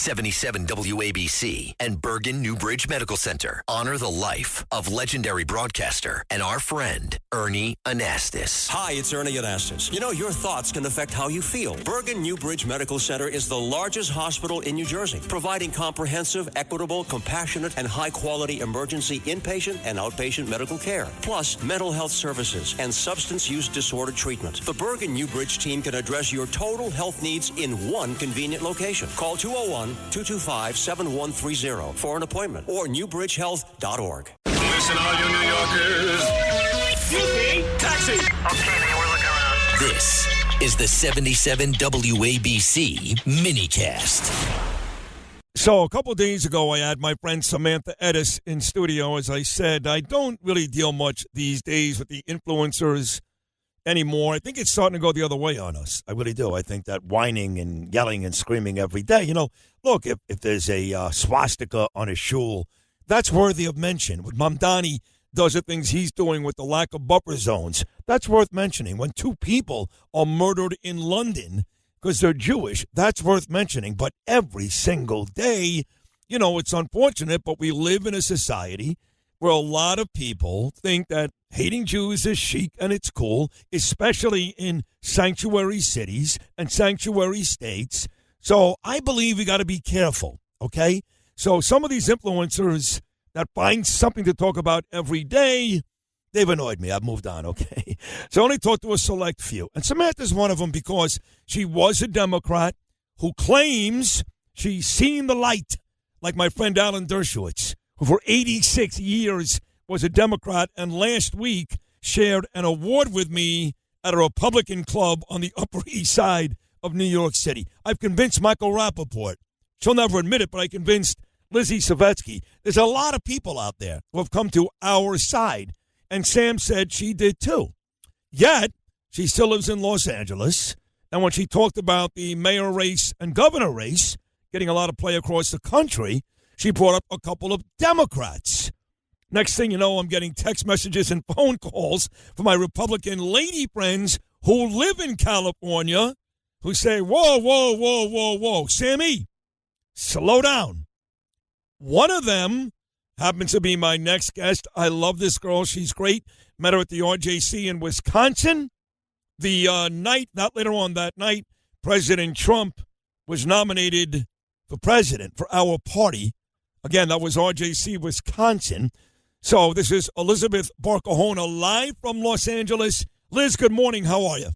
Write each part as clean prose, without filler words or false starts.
77 WABC and Bergen Newbridge Medical Center honor the life of legendary broadcaster and our friend, Ernie Anastas. Hi, it's Ernie Anastas. You know, your thoughts can affect how you feel. Bergen Newbridge Medical Center is the largest hospital in New Jersey, providing comprehensive, equitable, compassionate, and high-quality emergency inpatient and outpatient medical care, plus mental health services and substance use disorder treatment. The Bergen Newbridge team can address your total health needs in one convenient location. Call 201-225-7130 for an appointment or newbridgehealth.org. Listen, all you New Yorkers. Excuse me. Taxi. Okay, man, we're looking around. This is the 77 WABC minicast. So a couple of days ago, I had my friend Samantha Edis in studio. As I said, I don't really deal much these days with the influencers anymore. I think it's starting to go the other way on us. I really do. I think that whining and yelling and screaming every day. You know, look, if there's a swastika on a shul, that's worthy of mention. What Mamdani does the things he's doing with the lack of buffer zones, that's worth mentioning. When two people are murdered in London because they're Jewish, that's worth mentioning. But every single day, you know, it's unfortunate, but we live in a society where a lot of people think that hating Jews is chic and it's cool, especially in sanctuary cities and sanctuary states. So I believe we got to be careful, okay? So some of these influencers that find something to talk about every day, they've annoyed me. I've moved on, okay? So I only talked to a select few. And Samantha's one of them because she was a Democrat who claims she's seen the light, like my friend Alan Dershowitz, who for 86 years was a Democrat and last week shared an award with me at a Republican club on the Upper East Side of New York City. I've convinced Michael Rappaport. She'll never admit it, but I convinced Lizzie Savetsky. There's a lot of people out there who have come to our side, and Sam said she did too. Yet, she still lives in Los Angeles, and when she talked about the mayor race and governor race getting a lot of play across the country, she brought up a couple of Democrats. Next thing you know, I'm getting text messages and phone calls from my Republican lady friends who live in California who say, whoa, whoa, whoa, whoa, whoa, Sammy, slow down. One of them happens to be my next guest. I love this girl. She's great. Met her at the RJC in Wisconsin. The night, not later on that night, President Trump was nominated for president for our party. Again, that was RJC, Wisconsin. So this is Elizabeth Barcohana live from Los Angeles. Liz, good morning. How are you?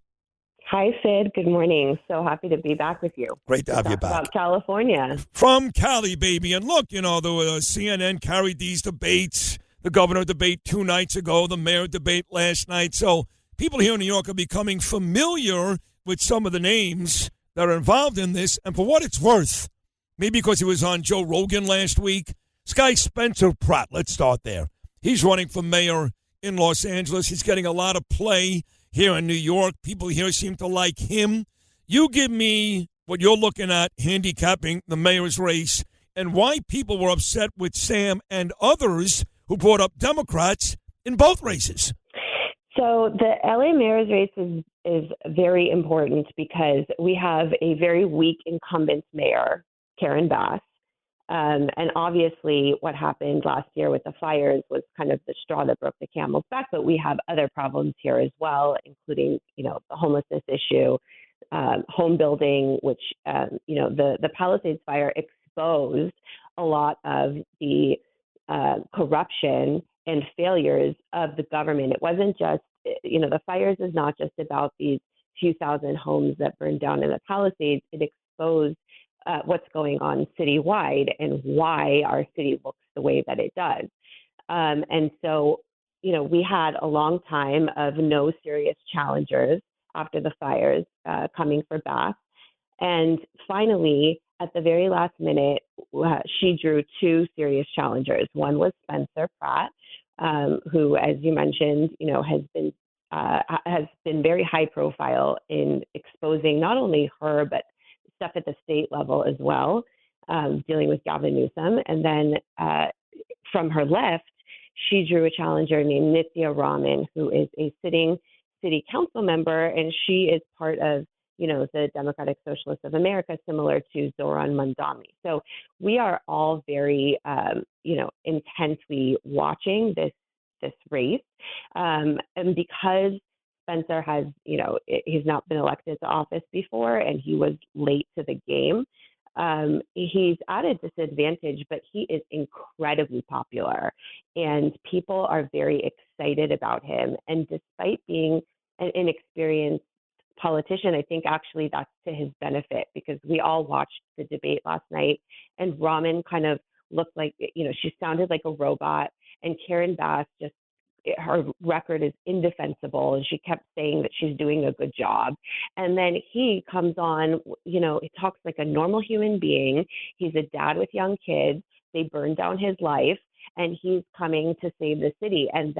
Hi, Sid. Good morning. So happy to be back with you. Great to have you back. About California. From Cali, baby. And look, you know, the CNN carried these debates, the governor debate 2 nights ago, the mayor debate last night. So people here in New York are becoming familiar with some of the names that are involved in this. And for what it's worth, maybe because he was on Joe Rogan last week, this guy Spencer Pratt, let's start there. He's running for mayor in Los Angeles. He's getting a lot of play here in New York. People here seem to like him. You give me what you're looking at handicapping the mayor's race and why people were upset with Sam and others who brought up Democrats in both races. So the LA mayor's race is very important because we have a very weak incumbent mayor, Karen Bass. And obviously what happened last year with the fires was kind of the straw that broke the camel's back, but we have other problems here as well, including, you know, the homelessness issue, home building, which, you know, the Palisades fire exposed a lot of the corruption and failures of the government. It wasn't just, you know, the fires is not just about these few thousand homes that burned down in the Palisades. It exposed what's going on citywide and why our city looks the way that it does. And so, you know, we had a long time of no serious challengers after the fires coming for Bath. And finally, at the very last minute, she drew 2 serious challengers. One was Spencer Pratt, who, as you mentioned, you know, has been very high profile in exposing not only her, but stuff at the state level as well, dealing with Gavin Newsom. And then from her left, she drew a challenger named Nitya Raman, who is a sitting city council member, and she is part of the Democratic Socialists of America, similar to Zoran Mandami. So we are all very, intensely watching this race. And because Spencer has, he's not been elected to office before and he was late to the game, he's at a disadvantage, but he is incredibly popular and people are very excited about him. And despite being an inexperienced politician, I think actually that's to his benefit, because we all watched the debate last night and Raman kind of looked like, she sounded like a robot, and Karen Bass her record is indefensible and she kept saying that she's doing a good job. And then he comes on, he talks like a normal human being. He's a dad with young kids. They burned down his life and he's coming to save the city, and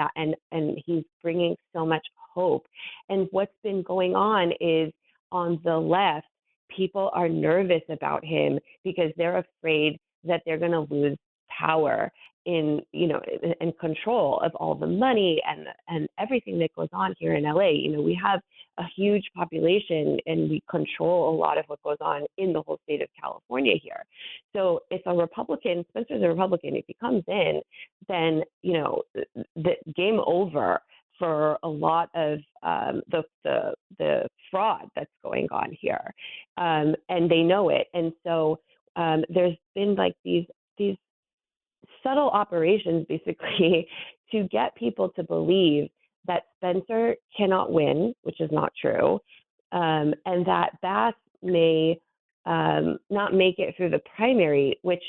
he's bringing so much hope. And what's been going on is on the left, people are nervous about him because they're afraid that they're going to lose power in control of all the money and everything that goes on here in LA. We have a huge population and we control a lot of what goes on in the whole state of California here. So if a Republican, Spencer's a Republican, if he comes in, then the game over for a lot of the fraud that's going on here, and they know it. And so there's been like these subtle operations basically to get people to believe that Spencer cannot win, which is not true, and that Bass may not make it through the primary, which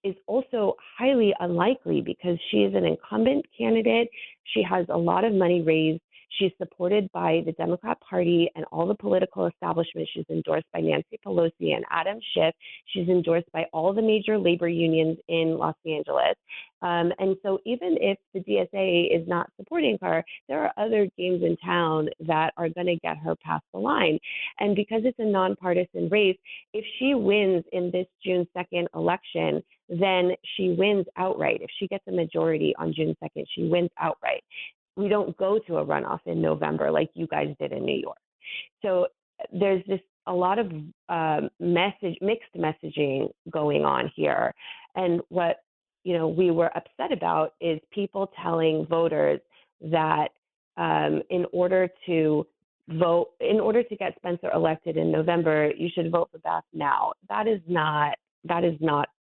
is also highly unlikely because she is an incumbent candidate. She has a lot of money raised. She's supported by the Democrat Party and all the political establishment. She's endorsed by Nancy Pelosi and Adam Schiff. She's endorsed by all the major labor unions in Los Angeles. And so even if the DSA is not supporting her, there are other games in town that are going to get her past the line. And because it's a nonpartisan race, if she wins in this June 2nd election, then she wins outright. If she gets a majority on June 2nd, she wins outright. We don't go to a runoff in November like you guys did in New York. So there's a lot of mixed messaging going on here. And what we were upset about is people telling voters that in order to get Spencer elected in November, you should vote for Bass now. That is not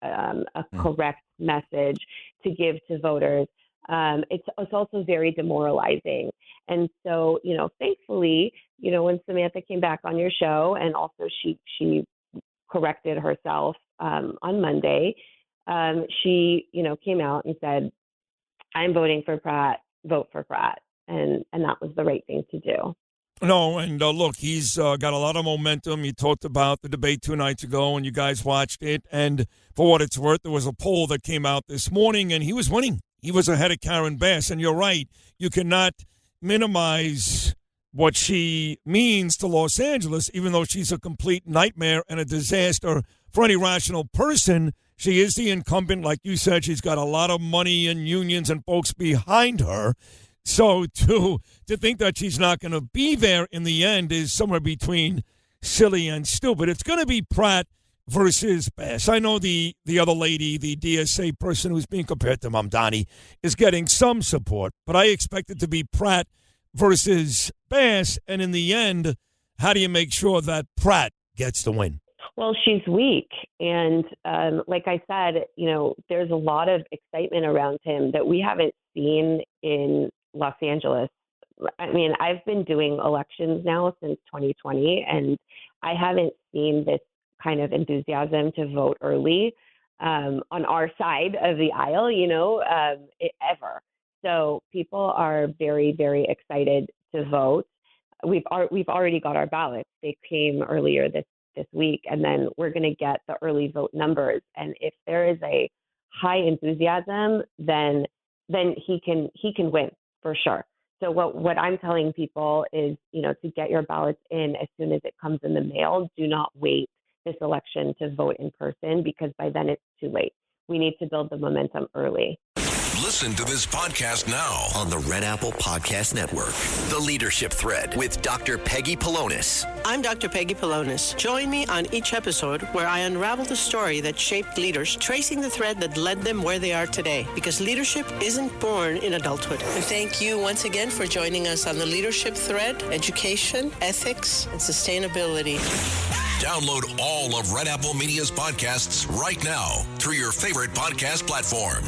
a correct message to give to voters. It's also very demoralizing. And so, thankfully, when Samantha came back on your show and also she corrected herself on Monday, she, came out and said, I'm voting for Pratt, vote for Pratt. And that was the right thing to do. No, and look, he's got a lot of momentum. You talked about the debate 2 nights ago, and you guys watched it. And for what it's worth, there was a poll that came out this morning, and he was winning. He was ahead of Karen Bass. And you're right, you cannot minimize what she means to Los Angeles, even though she's a complete nightmare and a disaster for any rational person. She is the incumbent. Like you said, she's got a lot of money and unions and folks behind her. So to think that she's not going to be there in the end is somewhere between silly and stupid. It's going to be Pratt versus Bass. I know the other lady, the DSA person who's being compared to Mamdani, is getting some support, but I expect it to be Pratt versus Bass. And in the end, how do you make sure that Pratt gets the win? Well, she's weak. And like I said, there's a lot of excitement around him that we haven't seen in Los Angeles. I mean, I've been doing elections now since 2020, and I haven't seen this kind of enthusiasm to vote early on our side of the aisle, ever. So people are very, very excited to vote. We've already got our ballots. They came earlier this week, and then we're going to get the early vote numbers. And if there is a high enthusiasm, then he can win for sure. So what I'm telling people is, to get your ballots in as soon as it comes in the mail. Do not wait this election to vote in person, because by then it's too late. We need to build the momentum early. Listen to this podcast now on the Red Apple Podcast Network. The Leadership Thread with Dr. Peggy Polonis. I'm Dr. Peggy Polonis. Join me on each episode where I unravel the story that shaped leaders, tracing the thread that led them where they are today. Because leadership isn't born in adulthood. And thank you once again for joining us on the Leadership Thread, education, ethics, and sustainability. Download all of Red Apple Media's podcasts right now through your favorite podcast platform.